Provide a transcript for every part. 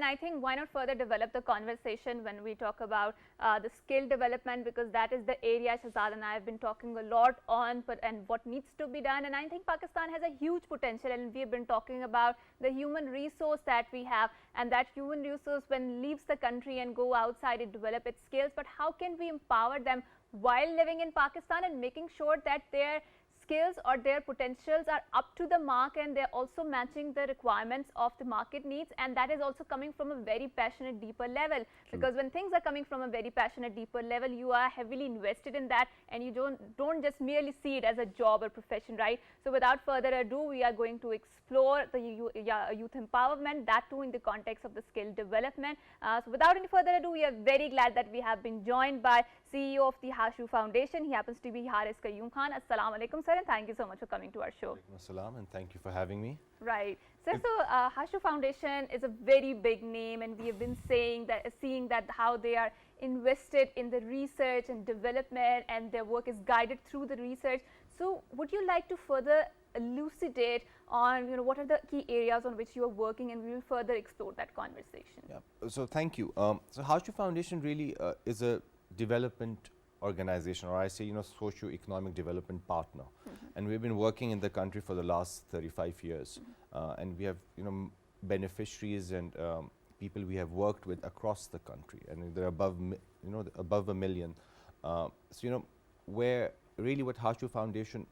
I think why not further develop the conversation when we talk about the skill development, because that is the area Shahzad and I have been talking a lot on, and what needs to be done. And I think Pakistan has a huge potential, and we have been talking about the human resource that we have, and that human resource when leaves the country and go outside, it develop its skills. But how can we empower them while living in Pakistan and making sure that their skills or their potentials are up to the mark, and they're also matching the requirements of the market needs, and that is also coming from a very passionate, deeper level. Because when things are coming from a very passionate, deeper level, you are heavily invested in that, and you don't just merely see it as a job or profession, right? So without further ado, we are going to explore the youth empowerment, that too in the context of the skill development. So without any further ado, we are very glad that we have been joined by CEO of the Hashoo Foundation. He happens to be Haris Qayyum Khan. Assalamu alaikum, sir, and thank you so much for coming to our show. Assalam, and thank you for having me. Right. Sir, so Hashoo Foundation is a very big name, and we have been seeing that how they are invested in the research and development, and their work is guided through the research. So would you like to further elucidate on what are the key areas on which you are working, and we will further explore that conversation. Yeah. So thank you. So Hashoo Foundation really is a development organization, or I say socio-economic development partner, and we've been working in the country for the last 35 years, and we have beneficiaries and people we have worked with across the country, and they're above a million. So where really what Hashoo Foundation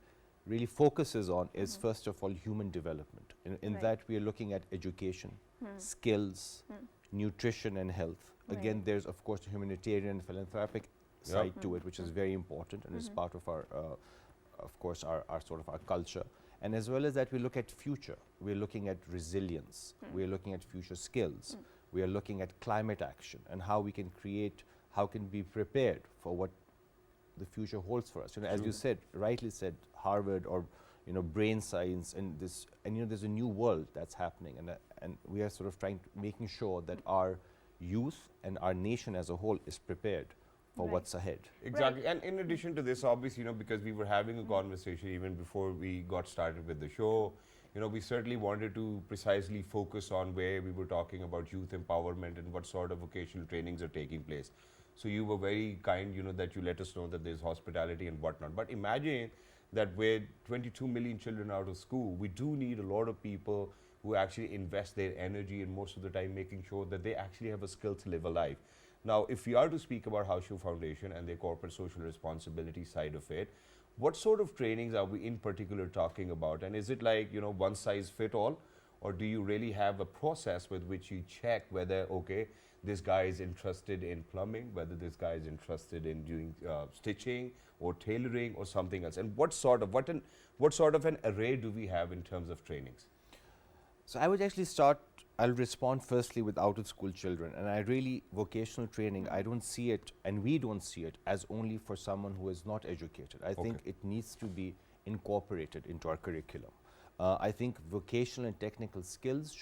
really focuses on is first of all human development. In that we are looking at education, skills, nutrition and health. Again, there's of course a humanitarian philanthropic side to it, which is very important and is part of our of course our sort of our culture. And as well as that, we look at future. We're looking at resilience. We're looking at future skills. We are looking at climate action and how we can create, how can we be prepared for what the future holds for us. As you said, rightly said, Harvard or brain science and this, and there's a new world that's happening, and we are sort of making sure that our youth and our nation as a whole is prepared for what's ahead. Exactly. And in addition to this, obviously, because we were having a conversation even before we got started with the show, we certainly wanted to precisely focus on where we were talking about youth empowerment and what sort of vocational trainings are taking place. So you were very kind, that you let us know that there's hospitality and whatnot. But imagine that with 22 million children out of school, we do need a lot of people who actually invest their energy and most of the time making sure that they actually have a skill to live a life. Now, if we are to speak about Hashoo Foundation and their corporate social responsibility side of it, what sort of trainings are we in particular talking about? And is it like, one size fit all? Or do you really have a process with which you check whether, okay, this guy is interested in plumbing, whether this guy is interested in doing stitching or tailoring or something else? And what sort of an array do we have in terms of trainings? So I would actually I'll respond firstly with out of school children, and vocational training, I don't see it, and we don't see it as only for someone who is not educated. I think it needs to be incorporated into our curriculum. I think vocational and technical skills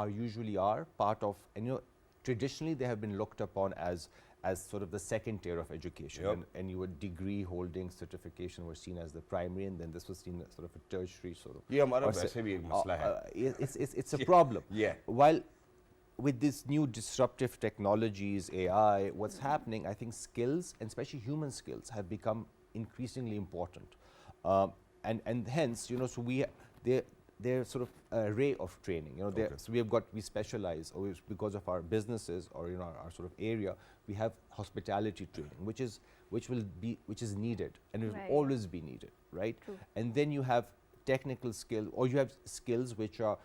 usually are part of, and traditionally they have been looked upon as sort of the second tier of education, and your degree holding certification were seen as the primary, and then this was seen as sort of a tertiary sort of. It's a problem. While with these new disruptive technologies, AI, what's happening, I think skills, and especially human skills, have become increasingly important. And hence, so they're sort of an array of training. So we specialize, or because of our businesses or our sort of area, we have hospitality training, which is needed and will always be needed, right? True. And then you have technical skill, or you have skills which are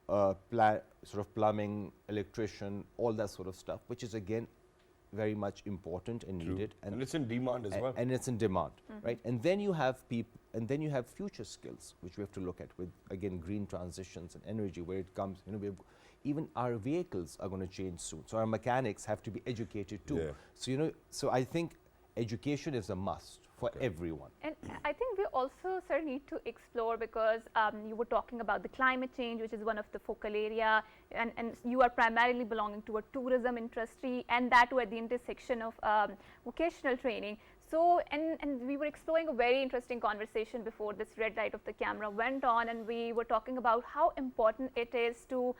sort of plumbing, electrician, all that sort of stuff, which is again very much important and needed, and it's in demand as well. And it's in demand, right? And then you have future skills, which we have to look at with again green transitions and energy, where it comes. Even our vehicles are going to change soon, so our mechanics have to be educated too. So so I think education is a must for everyone. And I think we also, sir, need to explore, because you were talking about the climate change, which is one of the focal area, and you are primarily belonging to a tourism industry, and that too at the intersection of vocational training. So, and we were exploring a very interesting conversation before this red light of the camera went on, and we were talking about how important it is to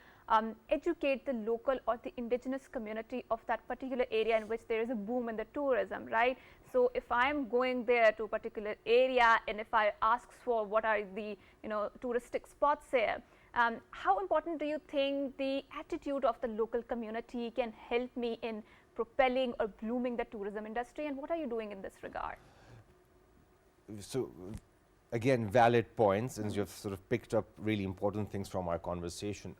educate the local or the indigenous community of that particular area in which there is a boom in the tourism, right? So, if I am going there to a particular area and if I ask for what are the touristic spots here, how important do you think the attitude of the local community can help me in propelling or blooming the tourism industry, and what are you doing in this regard? So again, valid points, and you've sort of picked up really important things from our conversation.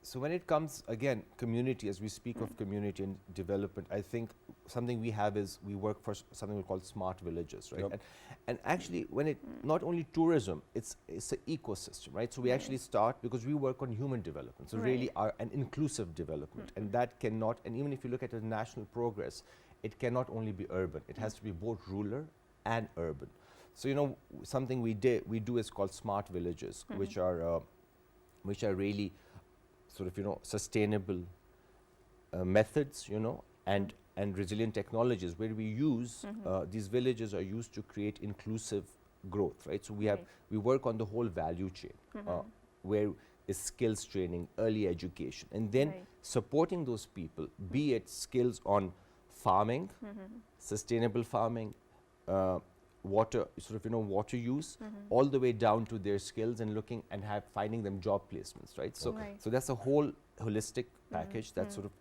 So when it comes, again, community, as we speak of community and development, I think something we have is we work for something we call smart villages, right? Yep. And actually, when it, not only tourism, it's an ecosystem, right? So we actually start, because we work on human development, so really an inclusive development, and that cannot, and even if you look at the national progress, it cannot only be urban, it has to be both rural and urban. So something we do is called smart villages, which are really sort of sustainable methods, and resilient technologies, where we use these villages are used to create inclusive growth, right? So we work on the whole value chain, where is skills training, early education, and then supporting those people, be it skills on farming, sustainable farming, water use, all the way down to their skills and looking and finding them job placements, right? So that's a whole holistic package that sort of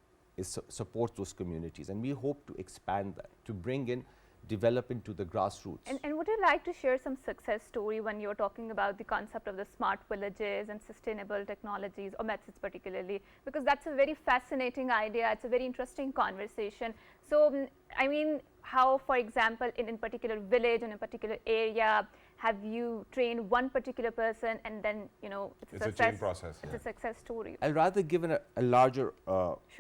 supports those communities, and we hope to expand that, to bring in development to the grassroots. And would you like to share some success story when you're talking about the concept of the smart villages and sustainable technologies or methods particularly, because that's a very fascinating idea, it's a very interesting conversation. So I mean, how, for example, in a particular village, in a particular area, have you trained one particular person and then, it's a chain process. It's a success story. I'd rather give a larger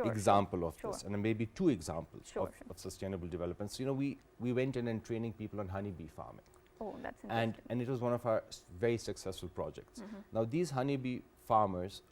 example of this, and maybe two examples of sustainable development. So, we went in and training people on honeybee farming. Oh, that's interesting. And it was one of our very successful projects. Now, these honeybee farmers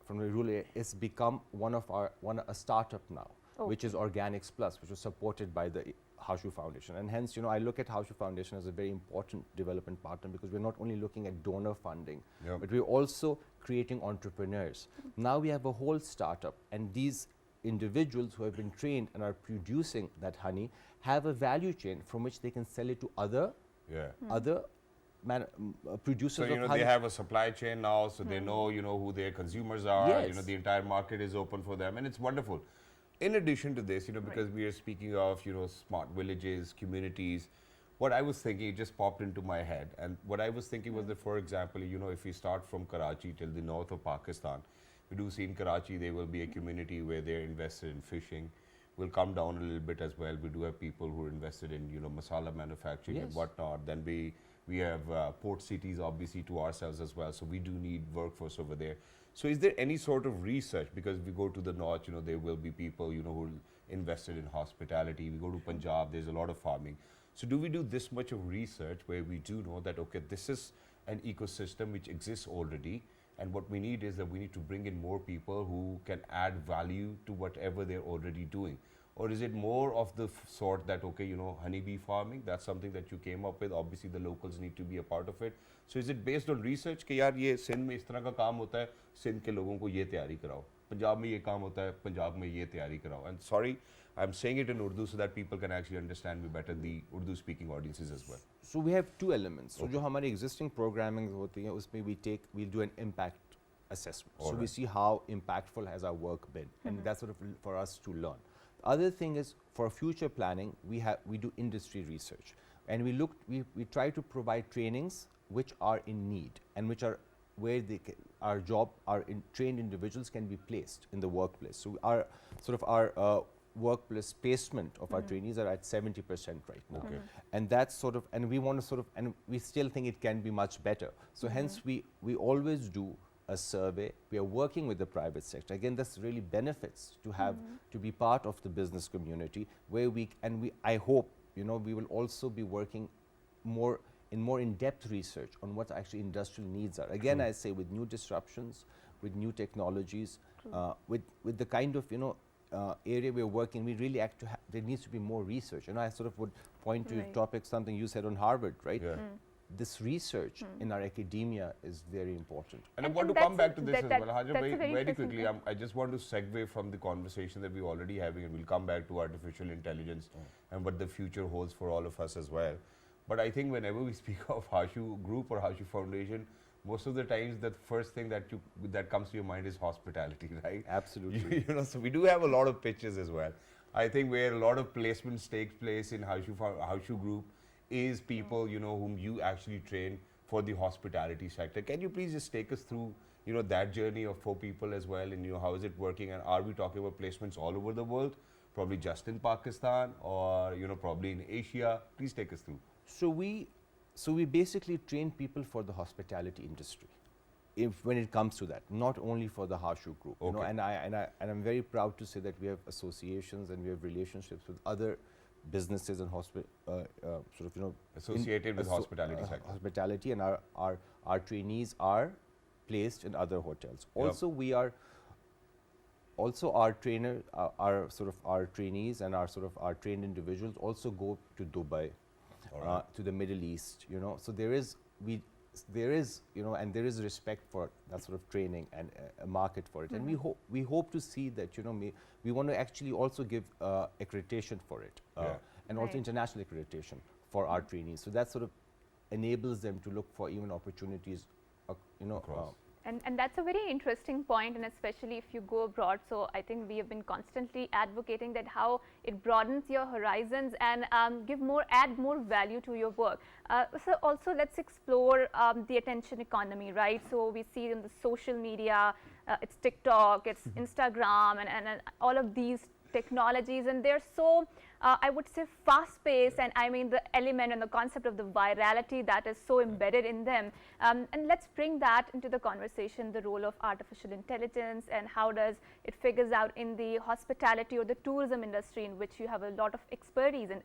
from the rural area has become a startup now, which is Organics Plus, which was supported by the Hashoo Foundation. And hence, I look at Hashoo Foundation as a very important development partner, because we're not only looking at donor funding, but we're also creating entrepreneurs. Now we have a whole startup, and these individuals who have been trained and are producing that honey have a value chain from which they can sell it to other producers so, of honey. they have a supply chain now, so they know, who their consumers are, the entire market is open for them, and it's wonderful. In addition to this, because we are speaking of, smart villages, communities, what I was thinking, it just popped into my head. And what I was thinking was that, for example, if we start from Karachi till the north of Pakistan, we do see in Karachi there will be a community where they're invested in fishing. We'll come down a little bit as well. We do have people who are invested in, masala manufacturing and whatnot. Then we have port cities, obviously, to ourselves as well. So we do need workforce over there. So is there any sort of research, because if we go to the north, there will be people, who are invested in hospitality. We go to Punjab, there's a lot of farming. So do we do this much of research where we do know that, okay, this is an ecosystem which exists already, and what we need is that we need to bring in more people who can add value to whatever they're already doing? Or is it more of the sort that, okay, honeybee farming, that's something that you came up with, obviously the locals need to be a part of it. So is it based on research कि यार ये सिंध में इस तरह का काम होता है, सिंध के लोगों को ये तैयारी कराओ, पंजाब में ये काम होता है, पंजाब में ये तैयारी कराओ? And sorry, I'm saying it in Urdu so that people can actually understand me better, the Urdu speaking audiences as well. So we have two elements. So जो हमारी existing programming होती है, उसमें we'll do an impact assessment. So we see how impactful has our work been, and that's sort of for us to learn. The other thing is, for future planning, we do industry research, and we try to provide trainings which are in need and which are where our trained individuals can be placed in the workplace. So our workplace placement of our trainees are at 70% right now, and that's sort of, and we want to and we still think it can be much better. So hence we always do a survey. We are working with the private sector. Again, this really benefits to have to be part of the business community, where I hope we will also be working more in-depth research on what actually industrial needs are. Again, I say, with new disruptions, with new technologies, with the kind of area we're working, we really there needs to be more research. And I sort of would point to Right. topic, something you said on Harvard, right? Yeah. This research in our academia is very important. And I And- want to and come that's back to a- this that- as well. that- Hajar, that's a very, very very interesting quickly, point. I just want to segue from the conversation that we're already having, and we'll come back to artificial intelligence and what the future holds for all of us as well. But I think whenever we speak of Hashoo Group or Hashoo Foundation, most of the times the first thing that comes to your mind is hospitality, right? Absolutely. So we do have a lot of pitches as well. I think where a lot of placements take place in Hashoo Group is people, whom you actually train for the hospitality sector. Can you please just take us through, that journey for people as well, and how is it working, and are we talking about placements all over the world, probably just in Pakistan, or probably in Asia? Please take us through. So we basically train people for the hospitality industry, when it comes to that, not only for the Hashoo Group. Okay. And I'm very proud to say that we have associations and we have relationships with other businesses and Associated with hospitality sector. hospitality, and our trainees are placed in other hotels. Yep. Also our trainees and our trained individuals also go to Dubai, All right. to the Middle East. So there is and there is respect for that sort of training and a market for it. And we hope to see that we want to actually also give accreditation for it, and also Right. international accreditation for our trainees. So that sort of enables them to look for even opportunities, Across. And that's a very interesting point, and especially if you go abroad. So I think we have been constantly advocating that how it broadens your horizons and add more value to your work. So also let's explore the attention economy, right? So we see in the social media, it's TikTok, it's Instagram, and all of these technologies, and they're so I would say fast-paced, and I mean the element and the concept of the virality that is so embedded in them. And let's bring that into the conversation, the role of artificial intelligence and how does it figures out in the hospitality or the tourism industry, in which you have a lot of expertise in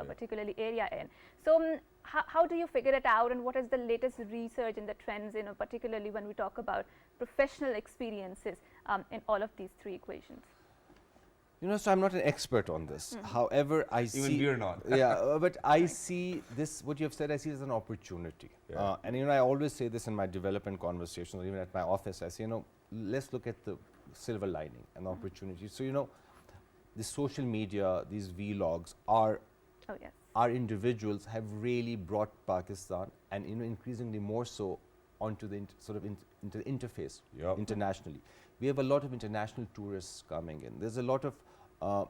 particularly area in. So how do you figure it out, and what is the latest research and the trends, particularly when we talk about professional experiences in all of these three equations? So I'm not an expert on this. However, I see. Even we're not. Yeah, but I see this, what you have said, I see it as an opportunity. Yeah. And I always say this in my development conversations, or even at my office. I say, let's look at the silver lining and opportunity. So, the social media, these vlogs are. Oh yes. Our individuals have really brought Pakistan, and increasingly more so, onto the into the interface internationally. We have a lot of international tourists coming in. There's a lot of a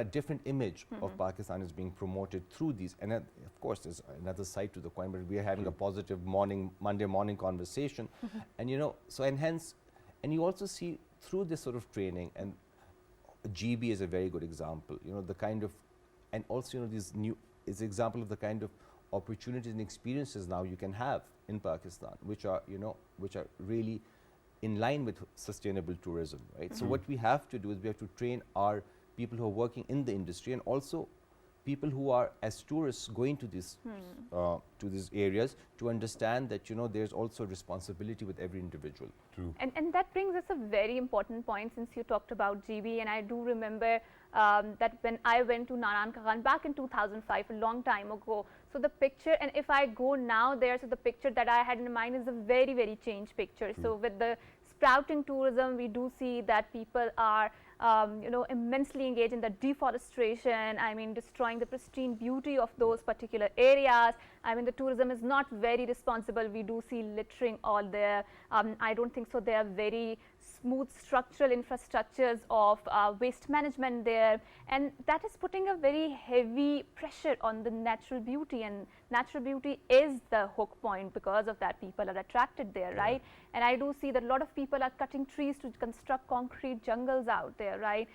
different image of Pakistan is being promoted through these. And of course, there's another side to the coin, but we are having a positive Monday morning conversation. And hence, and you also see through this sort of training, and GB is a very good example, the kind of, and also, these new is an example of the kind of opportunities and experiences now you can have in Pakistan, which are really in line with sustainable tourism, right? So what we have to do is we have to train our people who are working in the industry, and also people who are as tourists going to these areas, to understand that there's also responsibility with every individual. True. And that brings us a very important point, since you talked about GB, and I do remember that when I went to Naran Khan back in 2005, a long time ago. So the picture, and if I go now there, so the picture that I had in mind is a very, very changed picture. So with the sprouting tourism, we do see that people are immensely engaged in the deforestation, destroying the pristine beauty of those particular areas. The tourism is not very responsible. We do see littering all there. I don't think so. There are very smooth structural infrastructures of waste management there, and that is putting a very heavy pressure on the natural beauty, and natural beauty is the hook point. Because of that, people are attracted there, right? And I do see that a lot of people are cutting trees to construct concrete jungles out there, right?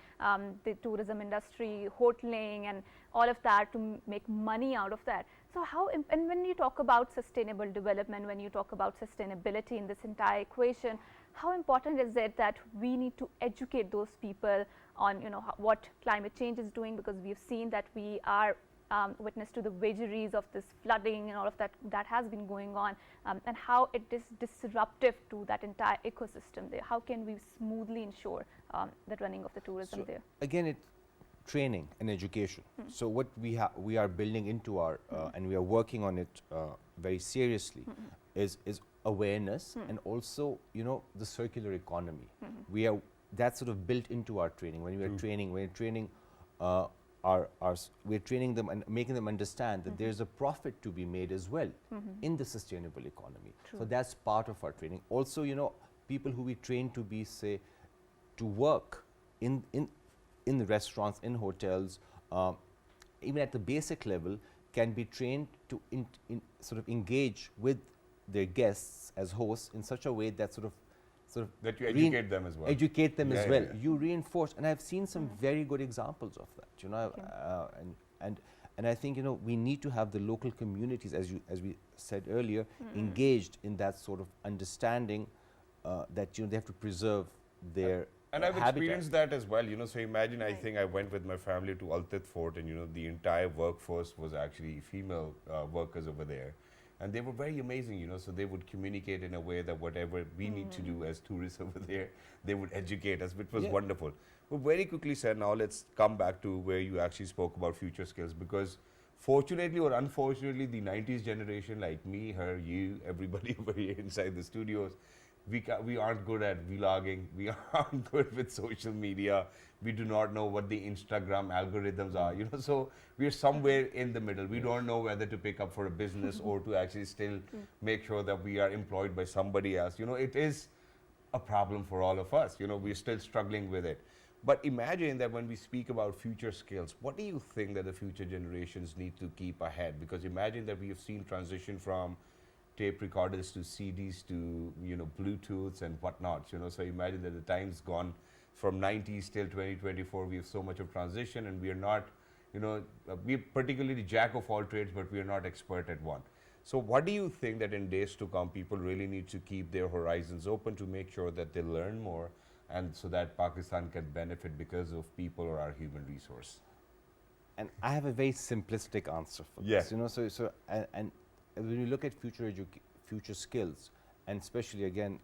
The tourism industry, hoteling, and all of that to make money out of that. So and when you talk about sustainable development, when you talk about sustainability in this entire equation, how important is it that we need to educate those people on what climate change is doing, because we've seen that we are witness to the vagaries of this flooding and all of that has been going on, and how it is disruptive to that entire ecosystem there. How can we smoothly ensure the running of the tourism So there? again, it's training and education. So what we are building into our and we are working on it very seriously is awareness and also the circular economy. We are that's sort of built into our training. When we are training, we're training we're training them and making them understand that there's a profit to be made as well in the sustainable economy. True. So that's part of our training. Also, people who we train to be, say, to work in the restaurants, in hotels, even at the basic level, can be trained to sort of engage with their guests as hosts in such a way that sort of That you educate them as well. educate them Yeah, as yeah, well. yeah. You reinforce, and I've seen some very good examples of that. And I think we need to have the local communities, as we said earlier, engaged in that sort of understanding that they have to preserve their And I've habitat. experienced that as well, so imagine, I think I went with my family to Altit Fort, and the entire workforce was actually female workers over there. And they were very amazing, so they would communicate in a way that whatever we need to do as tourists over there, they would educate us, which was Yeah. wonderful. But very quickly, sir, now let's come back to where you actually spoke about future skills, because fortunately or unfortunately, the 90s generation, like me, her, you, everybody over here inside the studios, we aren't good at vlogging, we aren't good with social media, we do not know what the Instagram algorithms are, so we're somewhere in the middle. We don't know whether to pick up for a business or to actually still make sure that we are employed by somebody else. It is a problem for all of us, we're still struggling with it. But imagine that when we speak about future skills, what do you think that the future generations need to keep ahead? Because imagine that we have seen transition from tape recorders to CDs to Bluetooths and whatnot. So imagine that the time's gone from 90s till 2024. We have so much of transition, and we are not, we're particularly jack of all trades, but we are not expert at one. So what do you think that in days to come, people really need to keep their horizons open to make sure that they learn more, and so that Pakistan can benefit because of people or our human resource? And I have a very simplistic answer for Yeah. this. And when you look at future skills, and especially again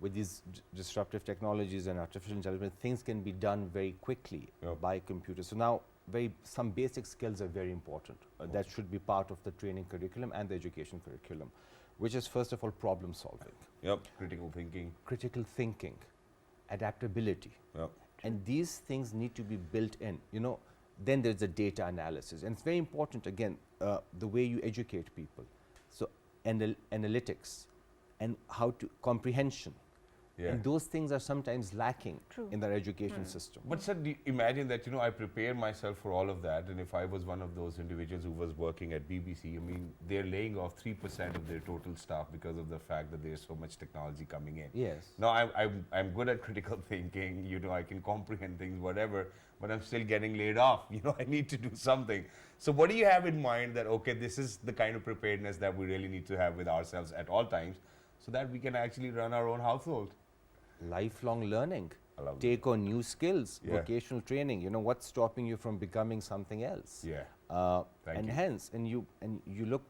with these disruptive technologies and artificial intelligence, things can be done very quickly by computers. So now, some basic skills are very important. That should be part of the training curriculum and the education curriculum, which is first of all problem solving, Yep, critical thinking. adaptability. Yep. And these things need to be built in. Then there's the data analysis, and it's very important again the way you educate people. So analytics and how to comprehension, Yeah. and those things are sometimes lacking True. in their education system. But sir, imagine that, I prepare myself for all of that, and if I was one of those individuals who was working at BBC, they're laying off 3% of their total staff because of the fact that there's so much technology coming in. Yes. Now, I'm good at critical thinking, I can comprehend things, whatever, but I'm still getting laid off. I need to do something. So what do you have in mind that, okay, this is the kind of preparedness that we really need to have with ourselves at all times so that we can actually run our own household? Lifelong learning. I love Take on new skills, Yeah. vocational training. What's stopping you from becoming something else? Yeah. Thank And you. hence, you look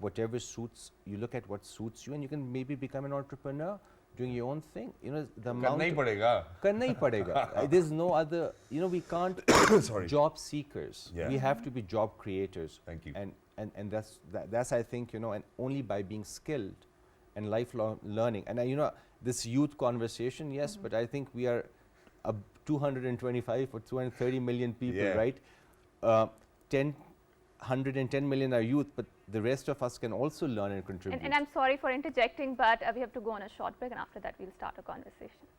you look at what suits you, and you can maybe become an entrepreneur doing your own thing. The amount Karna hi padega. Karna hi padega. There's no other, we can't Sorry. job seekers. Yeah. We have to be job creators. Thank you. And that's I think, and only by being skilled and lifelong learning. And this youth conversation, yes, but I think we are 225 or 230 million people, Yeah. right? 110 million are youth, but the rest of us can also learn and contribute. And I'm sorry for interjecting, but we have to go on a short break, and after that we'll start a conversation.